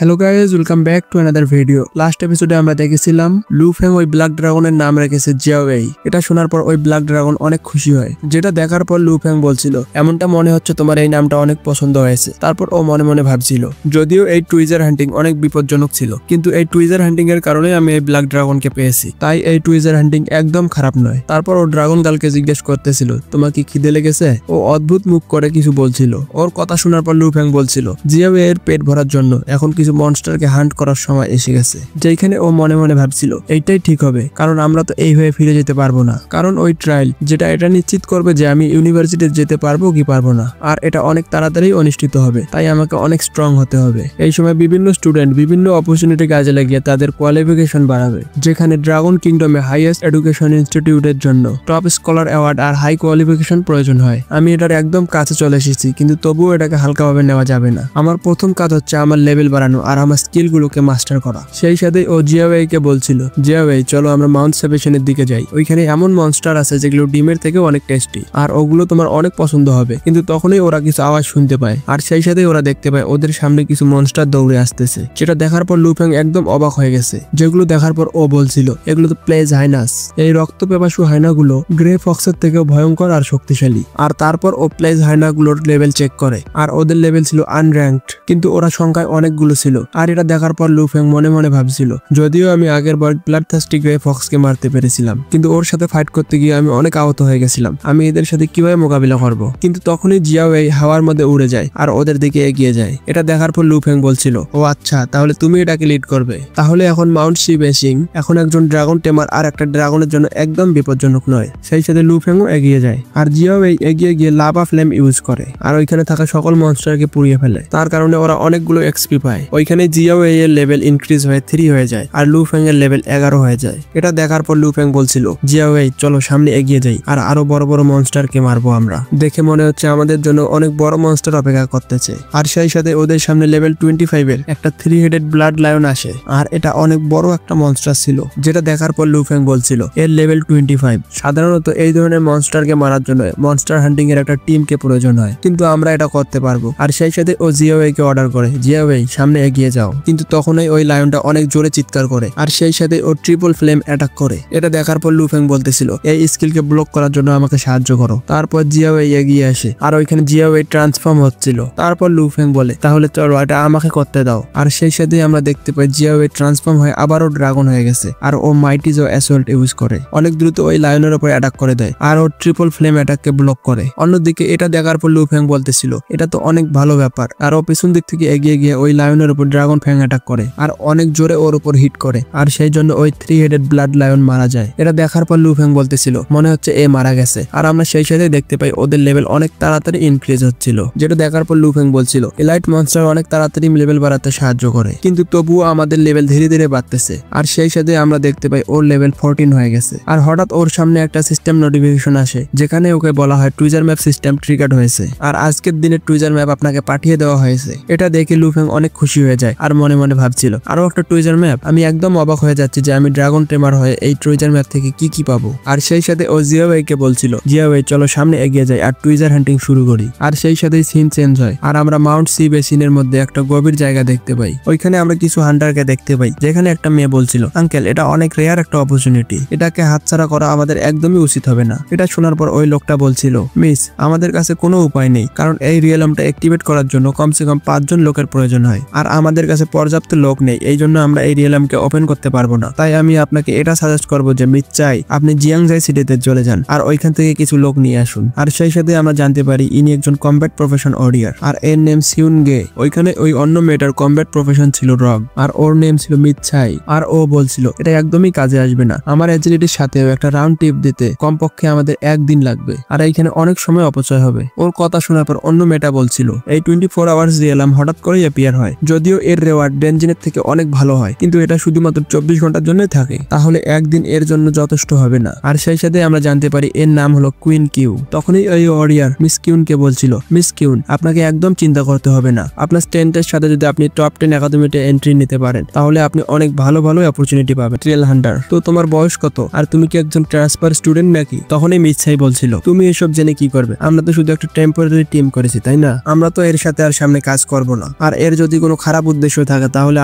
Hello guys, welcome back to another video. Last এপিসোডে আমরা দেখেছিলাম লু ফেং ওই ব্ল্যাক ড্রাগনের নাম রেখেছে জিয়াওয়েই। এটা শোনার পর ওই ব্ল্যাক ড্রাগন অনেক খুশি হয়, যেটা দেখার পর লু ফেং বলছিল এমনটা মনে হচ্ছে তোমার এই নামটা অনেক পছন্দ হয়েছে। তারপর ও মনে মনে ভাবছিল যদিও এই টুইজার হান্টিং অনেক বিপজ্জনক ছিল, কিন্তু এই টুইজার হান্টিং এর কারণে আমি এই ব্ল্যাক ড্রাগনকে পেয়েছি, তাই এই টুইজার হান্টিং একদম খারাপ নয়। তারপর ও ড্রাগন গার্লকে জিজ্ঞেস করতেছিল তোমার কি খিদে লেগেছে। ও অদ্ভুত মুখ করে কিছু বলছিল। ওর কথা শোনার পর লু ফেং বলছিল জিয়াওয়েই এর পেট ভরার জন্য এখন কিছু মনস্টারকে হান্ট করার সময় এসে গেছে। যেখানে ও মনে মনে ভাবছিল এইটাই ঠিক হবে, কারণ আমরা তো এই হয়ে ফিরে যেতে পারবো না, কারণ ওই ট্রায়াল যেটা এটা নিশ্চিত করবে যে আমি ইউনিভার্সিটিতে যেতে পারবো কি পারবো না, আর এটা অনেক তাড়াতাড়ি অনুষ্ঠিত হবে, তাই আমাকে অনেক স্ট্রং হতে হবে। এই সময় বিভিন্ন স্টুডেন্ট বিভিন্ন অপরচুনিটি কাজে লাগিয়ে তাদের কোয়ালিফিকেশন বাড়াবে, যেখানে ড্রাগন কিংডমে হাইয়েস্ট এডুকেশন ইনস্টিটিউটের জন্য টপ স্কলার অ্যাওয়ার্ড আর হাই কোয়ালিফিকেশন প্রয়োজন হয়। আমি এটার একদম কাছে চলে এসেছি, কিন্তু তবুও এটাকে হালকাভাবে নেওয়া যাবে না। আমার প্রথম কাজ হচ্ছে আমার লেভেল বাড়ানো আর আমার স্কিলগুলোকে মাস্টার করা। সেই সাথে ও জিয়াওয়েইকে বলছিল জিয়াওয়েই চলো আমরা মাউন্ট সেবেশনের দিকে যাই, ওইখানে এমন মনস্টার আছে যেগুলো ডিমের থেকে অনেক টেস্টি, আর ওগুলো তোমার অনেক পছন্দ হবে। কিন্তু তখনই ওরা কিছু আওয়াজ শুনতে পায়, আর সেই সাথে ওরা দেখতে পায় ওদের সামনে কিছু মনস্টার দৌড়ে আসতেছে, যেটা দেখার পর লু ফেং একদম অবাক হয়ে গেছে। যেগুলো দেখার পর ও বলছিল এগুলো তো প্লেজ হাইনাস, এই রক্ত পেপাসু হাইনাগুলো গ্রে ফক্সের থেকেও ভয়ঙ্কর আর শক্তিশালী। আর তারপর ও প্লেজ হাইনাগুলোর লেভেল চেক করে, আর ওদের লেভেল ছিল আনর্যাঙ্কড, কিন্তু ওরা সংখ্যায় অনেকগুলো ছিল। আর এটা দেখার পর লু ফেং মনে মনে ভাবছিল যদিও আমি আগের বার ব্লাডথার্স্টি গ্রে ফক্সকে মারতে পেরেছিলাম, কিন্তু ওর সাথে ফাইট করতে গিয়ে আমি অনেক আহত হয়ে গেছিলাম, আমি এদের সাথে কিভাবে মোকাবিলা করব। কিন্তু তখনই জিয়াওয়েই হাওয়ার মধ্যে উড়ে যায় আর ওদের দিকে এগিয়ে যায়। এটা দেখার পর লু ফেং বলছিল ও আচ্ছা, তাহলে তুমি এটাকে লিড করবে। তাহলে এখন মাউন্ট সিবেশিং এখন একজন ড্রাগন টেমার আর একটা ড্রাগনের জন্য একদম বিপজ্জনক নয়। সেই সাথে লু ফেংও এগিয়ে যায়, আর জিয়াওয়েই এগিয়ে গিয়ে লাভা ফ্লেম ইউজ করে আর ওইখানে থাকা সকল মনস্টারকে পুড়িয়ে ফেলে। তার কারণে ওরা অনেকগুলো এক্সপি পায়। ওইখানে জিয়াওয়েই এর লেভেল ইনক্রিজ হয়ে 3 হয়ে যায় আর লু ফেং এর লেভেল 11 হয়ে যায়। এটা দেখার পর লু ফেং বলছিল জিয়াওয়েই চলো সামনে এগিয়ে যাই আর আরো বড় বড় মনস্টারকে মারবো আমরা। দেখে মনে হচ্ছে আমাদের জন্য অনেক বড় মনস্টার অপেক্ষা করতেছে। আর সেই সাথে ওদের সামনে লেভেল 25 এর একটা 3 হেডেড ব্লাড লায়ন আসে, আর এটা অনেক বড় একটা মনস্টার ছিল, যেটা দেখার পর লু ফেং বলছিল এর লেভেল 25। সাধারণত এই ধরনের মনস্টারকে মারার জন্য মনস্টার হান্টিং এর একটা টিমকে প্রয়োজন হয়, কিন্তু আমরা এটা করতে পারবো। আর সেই সাথে ও জিয়াওয়েইকে অর্ডার করে জিয়াওয়েই সামনে এগিয়ে যাও, কিন্তু তখনই ওই লায়নটা অনেক জোরে চিৎকার করে আর সেই সাথে ও ট্রিপল ফ্লেম অ্যাটাক করে। এটা দেখার পর লু ফেং বলতেছিল এই স্কিলকে ব্লক করার জন্য আমাকে সাহায্য করো। তারপর জিয়াওয়েই এগিয়ে আসে আর ওইখানে জিয়াওয়েই ট্রান্সফর্ম হচ্ছিল। তারপর লু ফেং বলে তাহলে চলো এটা আমাকে করতে দাও। আর সেই সাথে আমরা দেখতে পাই জিয়াওয়েই ট্রান্সফর্ম হয়ে আবারও ড্রাগন হয়ে গেছে, আর ও মাইটিজো অ্যাসল্ট ইউজ করে অনেক দ্রুত ওই লায়নের উপর অ্যাটাক করে দেয়, আর ও ট্রিপল ফ্লেম অ্যাটাককে ব্লক করে। অন্যদিকে এটা দেখার পর লু ফেং বলতেছিল এটা তো অনেক ভালো ব্যাপার, আর ও পিছন দিক থেকে এগিয়ে গিয়ে ওই লায়নের উপর ড্রাগন ফ্যাং অ্যাটাক করে আর অনেক জোরে ওর উপর হিট করে, আর সেই জন্য ওই 3 হেডেড ব্লাড লায়ন মারা যায়। এটা দেখার পর লু ফেং বলতেছিল মনে হচ্ছে এ মারা গেছে, আর আমরা সেই সাথে দেখতে পাই ওদের লেভেল অনেক তাড়াতাড়ি ইনক্রিজ হচ্ছিল। যেটা দেখার পর লু ফেং বলছিল এলাইট মনস্টার অনেক তাড়াতাড়ি লেভেল বাড়াতে সাহায্য করে, কিন্তু তবুও আমাদের লেভেল ধীরে ধীরে বাড়তেছে। আর সেই সাথে আমরা দেখতে পাই ওর লেভেল 14 হয়ে গেছে। আর হঠাৎ ওর সামনে একটা সিস্টেম নোটিফিকেশন আসে, যেখানে ওকে বলা হয় টুইজার ম্যাপ সিস্টেম ট্রিগার্ড হয়েছে, আর আজকের দিনে টুইজার ম্যাপ আপনাকে পাঠিয়ে দেওয়া হয়েছে। এটা দেখে লু ফেং অনেক খুশি হয়ে যায় আর মনে মনে ভাবছিল আরো একটা টুইজার ম্যাপ। আমি একদম অবাক হয়ে যাচ্ছি যে আমি ড্রাগন টেমার হয়ে এই টুইজার ম্যাপ থেকে কি কি পাবো। আর সেই সাথে ও জিয়াওয়েইকে বলছিল জিয়াওয়েই চলো সামনে এগিয়ে যাই আর টুইজার হান্টিং শুরু করি। আর সেই সাথেই সিন চেঞ্জ হয় আর আমরা মাউন্ট সি বেসিনের মধ্যে একটা গভীর জায়গা দেখতে পাই। ওইখানে আমরা কিছু হান্টারকে দেখতে পাই, যেখানে একটা মেয়ে বলছিল আঙ্কেল এটা অনেক রেয়ার একটা অপরচুনিটি, এটাকে হাতছাড়া করা আমাদের একদমই উচিত হবে না। এটা শোনার পর ওই লোকটা বলছিল মিস আমাদের কাছে কোনো উপায় নেই, কারণ এই রিয়েলমটা অ্যাক্টিভেট করার জন্য কমসে কম 5 জন লোকের প্রয়োজন হয়, আর আমাদের কাছে পর্যাপ্ত লোক নেই, এই জন্য আমরা এই রিয়েলমকে ওপেন করতে পারবো না। তাই আমি আপনাকে এটা সাজেস্ট করবো যে মিস চাই আপনি জিয়াংজাই সিটিতে চলে যান আর ওইখান থেকে কিছু লোক নিয়ে আসুন। আর সেই সাথে আমরা জানতে পারি ইনি একজন কমব্যাট প্রফেশন ওরিয়ার, আর এর নেম সিউন গে। ওইখানে ওই অন্য মেয়েটার কমব্যাট প্রফেশন ছিল রগ, আর ওর নেম ছিল মিচ্ছাই। আর ও বলছিল এটা একদমই কাজে আসবে না, আমার এজিলিটির সাথেও একটা রাউন্ড টিপ দিতে কমপক্ষে আমাদের 1 দিন লাগবে, আর এইখানে অনেক সময় অপচয় হবে। ওর কথা শোনার পর অন্য মেয়েটা বলছিল এই 24 আওয়ার্স রিয়েলাম হঠাৎ করেই অ্যাপিয়ার হয়, যদিও এর রেওয়ার্ড ডেনজিনের থেকে অনেক ভালো হয়, কিন্তু এটা শুধুমাত্র 24 ঘন্টার জন্যই থাকে, তাহলে 1 দিন এর জন্য যথেষ্ট হবে না। আর সেই সাথে আমরা জানতে পারি এর নাম হলো কুইন কিউ। তখনই ওই ওয়ারিয়ার মিস কিউনকে বলছিল মিস কিউন আপনাকে একদম চিন্তা করতে হবে না, আপনার স্ট্রেন্থের সাথে যদি আপনি টপ 10 একাডেমিতে এন্ট্রি নিতে পারেন তাহলে আপনি অনেক ভালো ভালো অপরচুনিটি পাবেন। ট্রেল হান্টার তো তোমার বয়স কত, আর তুমি কি একজন ট্রান্সফার স্টুডেন্ট নাকি? তখনই মিচ্ছাই বলছিল তুমি এসব জেনে কি করবে, আমরা তো শুধু একটা টেম্পোরারি টিম করেছি তাই না, আমরা তো এর সাথে আর সামনে কাজ করব না, আর এর যদি কোনো খারাপ খারাপ উদ্দেশ্য থাকে তাহলে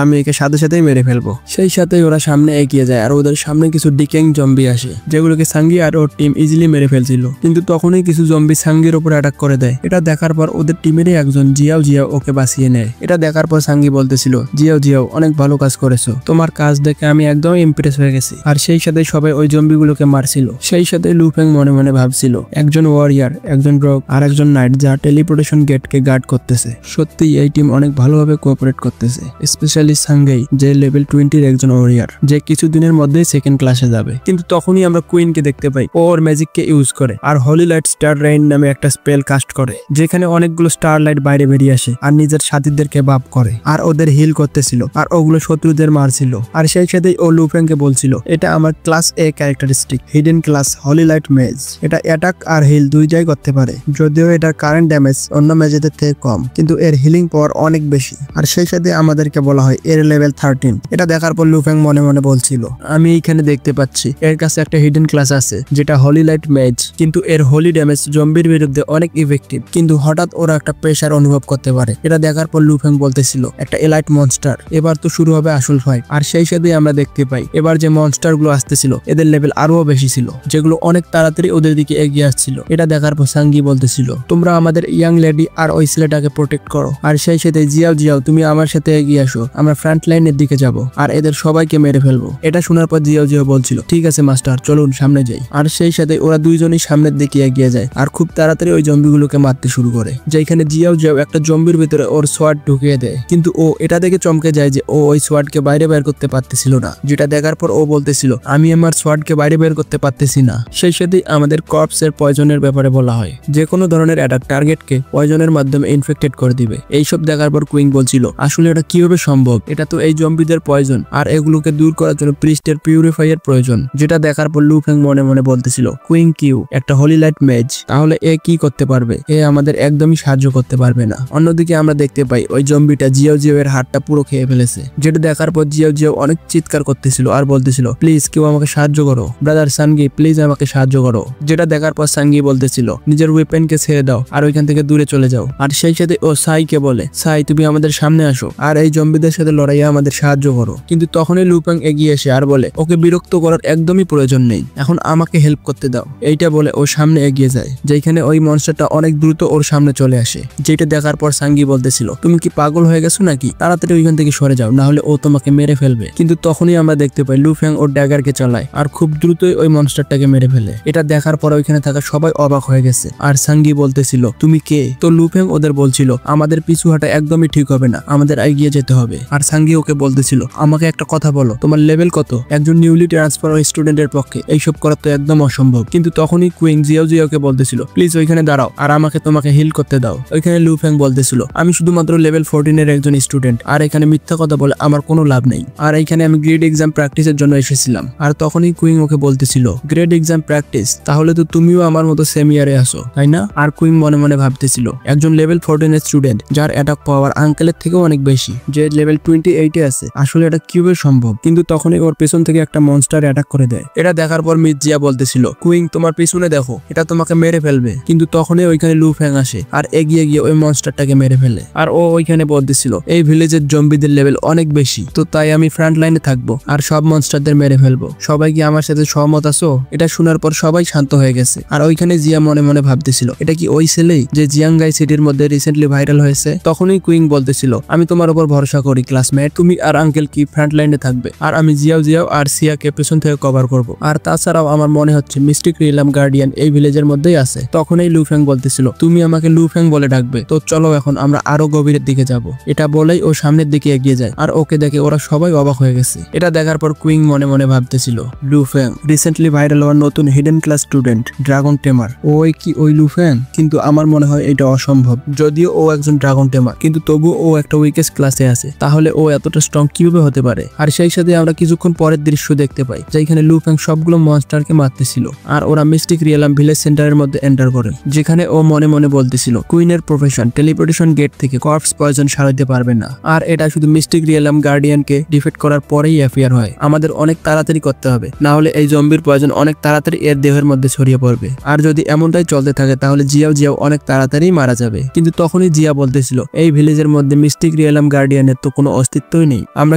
আমি একে সাথে সাথেই মেরে ফেলবো। সেই সাথেই ওরা সামনে এগিয়ে যায় আর ওদের সামনে কিছু ডিকেং জম্বি আসে যেগুলোকে সাঙ্গি আর ওর টিম ইজিলি মেরে ফেলছিল। কিন্তু তখনই কিছু জম্বি সাঙ্গির উপর অ্যাটাক করে দেয়। এটা দেখার পর ওদের টিমেরই একজন জিয়াও ওকে বাঁচিয়ে নেয়। এটা দেখার পর সাঙ্গি বলতেছিল, জিয়াও অনেক ভালো কাজ করেছো, তোমার কাজ দেখে আমি একদম ইমপ্রেস হয়ে গেছি। আর সেই সাথে সবাই ওই জম্বিগুলোকে মারছিল। সেই সাথে লু ফেং মনে মনে ভাবছিল, একজন ওয়ারিয়ার, একজন রোগ আর একজন নাইট যা টেলিপোর্টেশন গেটকে গার্ড করতেছে। সত্যি এই টিম অনেক ভালোভাবে কোঅপারেট করতেছে, স্পেশালি সাঙ্গেই যে লেভেল 20-র একজন ওয়ারিয়ার, যে কিছুদিনের মধ্যেই সেকেন্ড ক্লাসে যাবে। কিন্তু তখনই আমরা কুইনকে দেখতে পাই, ও ওর ম্যাজিককে ইউজ করে আর হলি লাইট স্টার রেইন নামে একটা স্পেল কাস্ট করে, যেখানে অনেকগুলো স্টার লাইট বাইরে বেরিয়ে আসে আর নিজের সাথীদেরকে বাপ করে আর ওদের হিল করতেছিল আর ওগুলো শত্রুদের মারছিল। আর সেই সাথেই ও লু ফেংকে বলছিল, এটা আমার ক্লাস এ ক্যারেক্টারিস্টিক হিডেন ক্লাস হলি লাইট মেজ, এটা অ্যাটাক আর হিল দুই জায়গায় করতে পারে। যদিও এটার কারেন্ট ড্যামেজ অন্য মেজেদের থেকে কম, কিন্তু এর হিলিং পাওয়ার অনেক বেশি। আর সেই সাথে আমাদেরকে বলা হয় এর লেভেল 13। এটা দেখার পর লু ফেং মনে মনে বলছিল, আমি এইখানে দেখতে পাচ্ছি এর কাছে একটা হিডেন ক্লাস আছে যেটা হলি লাইট মেজ, কিন্তু এর হোলি ড্যামেজ জম্বির বিরুদ্ধে অনেক ইফেক্টিভ, কিন্তু হঠাৎ ওরা একটা প্রেসার অনুভব করতে পারে। এটা দেখার পর লু ফেং বলতেছিল, একটা এলাইট মনস্টার, এবার তো শুরু হবে আসল ফাইট। আর সেই সাথে আমরা দেখতে পাই এবার যে মনস্টার গুলো আসতেছিল এদের লেভেল আরো বেশি ছিল, যেগুলো অনেক তাড়াতাড়ি ওদের দিকে এগিয়ে আসছিল। এটা দেখার পর সাঙ্গি বলতেছিল, তোমরা আমাদের ইয়াং লেডি আর ওই ছেলেটাকে প্রোটেক্ট করো। আর সেই সাথে জিয়াও তুমি আমার সাথে এগিয়ে আসো, আমরা ফ্রন্ট লাইনের দিকে যাব আর এদের সবাইকে মেরে ফেলবো। এটা শোনার পর জিয়াও বলছিল, ঠিক আছে মাস্টার, চলুন সামনে যাই। আর সেই সাথে ওরা দুইজনই সামনের দিকে এগিয়ে যায় আর খুব তাড়াতাড়ি ওই জম্বিগুলোকে মারতে শুরু করে, যেখানে জিয়াও একটা জম্বির ভিতরে ওর সোয়ার্ড ঢুকিয়ে দেয়। কিন্তু ও এটা দেখে চমকে যায় যে ও ওই সোয়ার্ডকে বাইরে বের করতে পারতেছিল না, যেটা দেখার পর ও বলতেছিল, আমি আমার সোয়ার্ডকে বাইরে বের করতে পারতেছি না। সেই সাথে আমাদের কর্পসের পয়জনের ব্যাপারে বলা হয়, যে কোনো ধরনের অ্যাটাক টার্গেটকে পয়জনের মাধ্যমে ইনফেক্টেড করে দিবে। এইসব দেখার পর কুইং বলছিল, আসলে এটা কিভাবে সম্ভব, এটা তো এই জম্বিদের পয়জন আর এগুলোকে দূর করার জন্য প্রিস্টের পিউরিফায়ার প্রয়োজন। যেটা দেখার পর লু ফেং মনে মনে বলতেছিল, কুইং কিউ একটা হলি লাইট মেজ, তাহলে এ কি করতে পারবে, এ আমাদের একদমই সাহায্য করতে পারবে না। অন্যদিকে আমরা দেখতে পাই ওই জম্বিটা জিয়াও এর হাতটা পুরো খেয়ে ফেলেছে, যেটা দেখার পর জিয়াও অনেক চিৎকার করতেছিল আর বলতেছিল, প্লিজ কেউ আমাকে সাহায্য করো, ব্রাদার সানগি প্লিজ আমাকে সাহায্য করো। যেটা দেখার পর সানগি বলতেছিল, নিজের ওয়েপেনকে ছেড়ে দাও আর ওইখান থেকে দূরে চলে যাও। আর সেই সাথে ও সাইকে বলে, সাই তুমি আমাদের সামনে আসো আর এই জম্বিদের সাথে লড়াইয়ে আমাদের সাহায্য করো। কিন্তু তখনই লু ফেং এগিয়ে এসে আর বলে, ওকে বিরক্ত করার একদমই প্রয়োজন নেই, এখন আমাকে হেল্প করতে দাও। এইটা বলে ও সামনে এগিয়ে যায়, যেখানে ওই মনস্টারটা অনেক দ্রুত ওর সামনে চলে আসে। যেটা দেখার পর সাঙ্গি বলতেছিল, তুমি কি পাগল হয়ে গেছো নাকি, তাড়াতাড়ি ওইখান থেকে সরে যাও, না হলে ও তোমাকে মেরে ফেলবে। কিন্তু তখনই আমরা দেখতে পাই লু ফেং ওর ড্যাগারকে চালায় আর খুব দ্রুতই ওই মনস্টারটাকে মেরে ফেলে। এটা দেখার পর ওইখানে থাকা সবাই অবাক হয়ে গেছে। আর সাঙ্গি বলতেছিল, তুমি কে? তো লু ফেং ওদের বলছিল, আমাদের পিছু হাঁটা একদমই ঠিক হবে না, আমাদের এগিয়ে যেতে হবে। আর সাঙ্গি ওকে বলতেছিল, আমাকে একটা কথা বলো, তোমার লেভেল কত? একজন নিউলি ট্রান্সফার স্টুডেন্টের পক্ষে এইসব করা তো একদম অসম্ভব। কিন্তু তখনই কুইং জিয়াওকে বলতেছিল, প্লিজ ওইখানে দাঁড়াও আর আমাকে তোমাকে হিল করতে দাও। ওইখানে লু ফেং বলতেছিল, আমি শুধুমাত্র লেভেল 14-এর একজন স্টুডেন্ট আর এখানে মিথ্যা কথা বলে আমার কোনো লাভ নেই, আর এইখানে আমি গ্রেড এক্সাম প্র্যাকটিসের জন্য এসেছিলাম। আর তখনই কুইং ওকে বলতেছিল, গ্রেড এক্সাম প্র্যাকটিস, তাহলে তো তুমিও আমার মতো সেম ইয়ারে আসো তাই না? আর কুইং মনে মনে ভাবতেছিল, একজন লেভেল 14-এর স্টুডেন্ট যার অ্যাটাক পাওয়ার আঙ্কেলের থেকেও অনেক বেশি, যে লেভেল 28-এ আছে, আসলে এটা কিভাবে সম্ভব? কিন্তু তখনই ওর পেছন থেকে একটা মনস্টার অ্যাটাক করে দেয়। এটা দেখার পর মিস জিয়া বলতেছিল, কুইং তোমার পিছনে দেখো, এটা তোমাকে মেরে ফেলবে। কিন্তু তখনই ওইখানে লু ফেং আসে আর এগিয়ে গিয়ে ওই মনস্টারটাকে মেরে ফেলে। আর ও ওইখানে বলতেছিল, এই ভিলেজের জম্বিদের লেভেল অনেক বেশি, তো তাই আমি ফ্রন্ট লাইনে থাকবো আর সব মনস্টারদের মেরে ফেলবো। সবাই কি আমার সাথে সহমত আছো? এটা শোনার পর সবাই শান্ত হয়ে গেছে। আর ওইখানে জিয়া মনে মনে ভাবতেছিল, এটা কি ওই ছেলেই যে জিয়াংগাই সিটির মধ্যে রিসেন্টলি ভাইরাল হয়েছে? তখনই কুইং বলতেছিল, আমি তোমার উপর ভরসা করি ক্লাসমেট, তুমি আর আঙ্কেল কি ফ্রন্ট লাইনে থাকবে আর আমি জিয়াও আর সিয়াকে পেছন থেকে কভার করব। আর তাছাড়াও আমার মনে হচ্ছে মিস্টিক রিয়েলাম গার্ডিয়ান এই ভিলেজের মধ্যেই আছে। তখনই লু ফেং বলতেছিল, তুমি আমাকে লু ফেং বলে ডাকবে, তো চলো এখন আমরা আরো গভীরের দিকে যাব। এটা বলেই ও সামনের দিকে এগিয়ে যায় আর ওকে দেখে ওরা সবাই অবাক হয়ে গেছে। এটা দেখার পর কুইং মনে মনে ভাবতেছিল, লু ফেং রিসেন্টলি ভাইরাল হওয়ার নতুন হিডেন ক্লাস স্টুডেন্ট ড্রাগন টেমার, ওই কি ওই লু ফেং? কিন্তু আমার মনে হয় এটা অসম্ভব, যদিও ও একজন ড্রাগন টেমার কিন্তু তবু ও একটা উইকেস্ট ক্লাসে আছে, তাহলে ও এতটা স্ট্রং কিভাবে হতে পারে? আর সেই সাথে আমরা কিছুক্ষণ পরের দৃশ্য দেখতে পাই, যেখানে লু ফেং সবগুলো মনস্টারকে মারতেছিল আর ওরা মিস্টিক রিয়েলাম ভিলেজ সেন্টারের মধ্যে এন্টার করে, যেখানে ও মনে মনে বলতেছিল, কুইনের প্রফেশন টেলিপোর্টেশন গেট থেকে কর্পস পয়জন সারাইতে পারবে না, আর এটা শুধু মিস্টিক রিয়েলাম গার্ডিয়ানকে ডিফিট করার পরেই অ্যাপিয়ার হয়। আমাদের অনেক তাড়াতাড়ি করতে হবে, না হলে এই জম্বির পয়জন অনেক তাড়াতাড়ি এর দেহের মধ্যে ছড়িয়ে পড়বে। আর যদি এমনটাই চলতে থাকে তাহলে জিয়াও অনেক তাড়াতাড়ি মারা যাবে। কিন্তু তখনই জিয়া বলতেছিল, এই ভিলেজের মধ্যে মিস্টিক মিস্টিক রিয়েলাম গার্ডিয়ানের তো কোনো অস্তিত্বই নেই। আমরা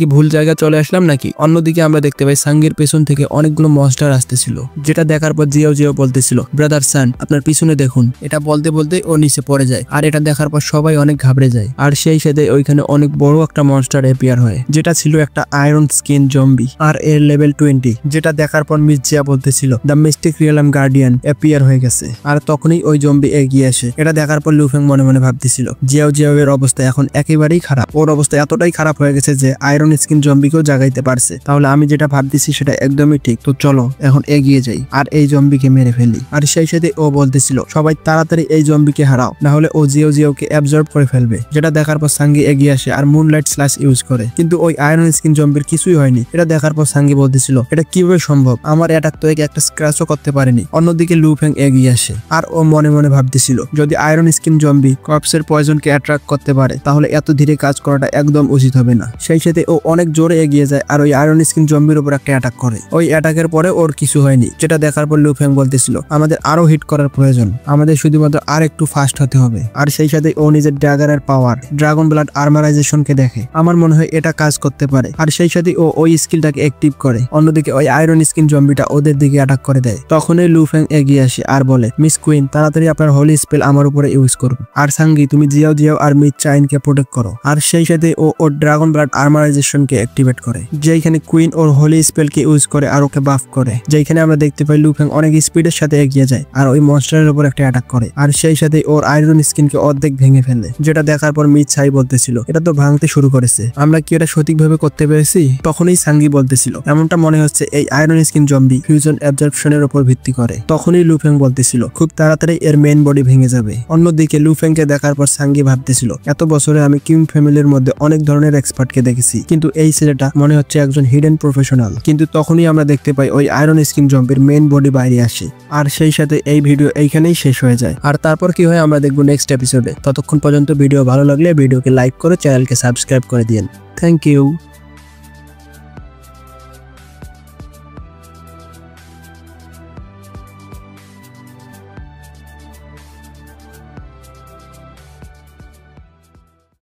কি ভুল জায়গা চলে আসলাম নাকি? অন্যদিকে আমরা দেখতে পাই সাঙ্গের পেছন থেকে অনেকগুলো মনস্টার আসতেছিল, যেটা দেখার পর জিয়াও জিয়াও বলতেছিল, ব্রাদার সান আপনার পিছনে দেখুন। এটা বলতে বলতে ও নিচে পড়ে যায়, আর এটা দেখার পর সবাই অনেক ঘাবড়ে যায়। আর সেই সাথে ওইখানে অনেক বড় একটা মনস্টার অ্যাপিয়ার হয়, যেটা ছিল একটা আয়রন স্কিন জম্বি, আর এর লেভেল 20, যেটা দেখার পর মিস জিয়া বলতেছিল দ্য মিস্টিক রিয়েলাম গার্ডিয়ান অ্যাপিয়ার হয়ে গেছে। আর তখনই ওই জম্বি এগিয়ে আসে। এটা দেখার পর লুফেং মনে মনে ভাবতেছিল জিয়াও জিয়াও এর অবস্থা এখন একেবারেই খারাপ। ওর অবস্থা এতটাই খারাপ হয়ে গেছে যে আয়রন স্কিন জম্বিকেও জাগাইতে পারছে। তাহলে আমি যেটা ভাবতেছি সেটা একদমই ঠিক। তো চলো এখন এগিয়ে যাই আর এই জম্বিকে মেরে ফেলি। আর সেই সাথে ও বলতেছিল সবাই তাড়াতাড়ি এই জম্বিকে হারাও, না হলে ও জিও জিওকে অ্যাবজর্ব করে ফেলবে। যেটা দেখার পর সাঙ্গি এগিয়ে আসে আর মুনলাইট স্ল্যাশ ইউজ করে, কিন্তু ওই আয়রন স্কিন জম্বির কিছুই হয়নি। এটা দেখার পর সাঙ্গি বলতেছিল এটা কিভাবে সম্ভব, আমার অ্যাটাক তো একটা স্ক্র্যাচও করতে পারেনি। অন্যদিকে লুফেং এগিয়ে আসে আর ও মনে মনে ভাবতেছিল যদি আয়রন স্কিন জম্বি কর্পসের পয়জনকে অ্যাট্রাক্ট করতে পারে তাহলে এত ধীরে কাজ করাটা একদম উচিত হবে না। সেই সাথে ও অনেক জোরে এগিয়ে যায় আর ওই আয়রন স্কিন জম্বির উপর একটা অ্যাটাক করে। ওই অ্যাটাকের পরে ওর কিছু হয়নি। যেটা দেখার পর লুফেং বলতেছিল আমাদের আরো হিট করার প্রয়োজন, আমাদের শুধুমাত্র আর একটু ফাস্ট হতে হবে। আর সেই সাথে ও নিজের ড্যাগারের পাওয়ার ড্রাগন ব্লাড আর্মারাইজেশনকে দেখে, আমার মনে হয় এটা কাজ করতে পারে। আর সেই সাথে ও ওই স্কিলটাকে অ্যাক্টিভ করে। অন্যদিকে ওই আয়রন স্কিন জম্বিটা ওদের দিকে অ্যাটাক করে দেয়। তখনই লুফেং এগিয়ে আসে আর বলে মিস কুইন তাড়াতাড়ি আপনার হোলি স্পেল আমার উপরে ইউজ করুন, আর সাঙ্গি তুমি জিয়াও জিয়াও আর মিস চাইনকে প্রোটেক্ট করো। আর সেই সাথে ও ওর ড্রাগন ব্লাড আর্মারাইজেশনকে অ্যাক্টিভেট করে, যেখানে কুইন ওর হোলি স্পেলকে ইউজ করে আর ওকে বাফ করে। যেখানে আমরা দেখতে পাই লুফেং অনেক স্পিডের সাথে এগিয়ে যায় আর ওই মনস্টারের উপর একটা অ্যাটাক করে। আর সেই সাথে ওর আয়রন স্কিনকে অর্ধেক ভেঙে ফেলে। যেটা দেখার পর মিস চাই বলতেছিল এটা তো ভাঙতে শুরু করেছে, আমরা কি এটা সঠিকভাবে করতে পেরেছি? তখনই সাঙ্গি বলতেছিল এমনটা মনে হচ্ছে এই আয়রন স্কিন জম্বি ফিউশন অ্যাবজর্পশনের উপর ভিত্তি করে। তখনই লুফেং বলতেছিল খুব তাড়াতাড়ি এর মেইন বডি ভেঙে যাবে। অন্যদিকে লুফেংকে দেখার পর সাঙ্গি ভাবতেছিল এত বছরে আমি কিং ফ্যামিলির মধ্যে অনেক ধরনের এক্সপার্টকে দেখেছি, কিন্তু এই ছেলেটা মনে হচ্ছে একজন হিডেন প্রফেশনাল। কিন্তু তখনই আমরা দেখতে পাই ওই আয়রন স্কিন জম্বির মেইন বডি বাইরে আসে। আর সেই সাথে এই ভিডিও এইখানেই শেষ হয়ে যায়। আর তারপর কি হয় আমরা দেখবো নেক্সট এপিসোডে। ততক্ষণ পর্যন্ত ভিডিও ভালো লাগলে ভিডিওকে লাইক করে চ্যানেলকে সাবস্ক্রাইব করে দিন। Thank you.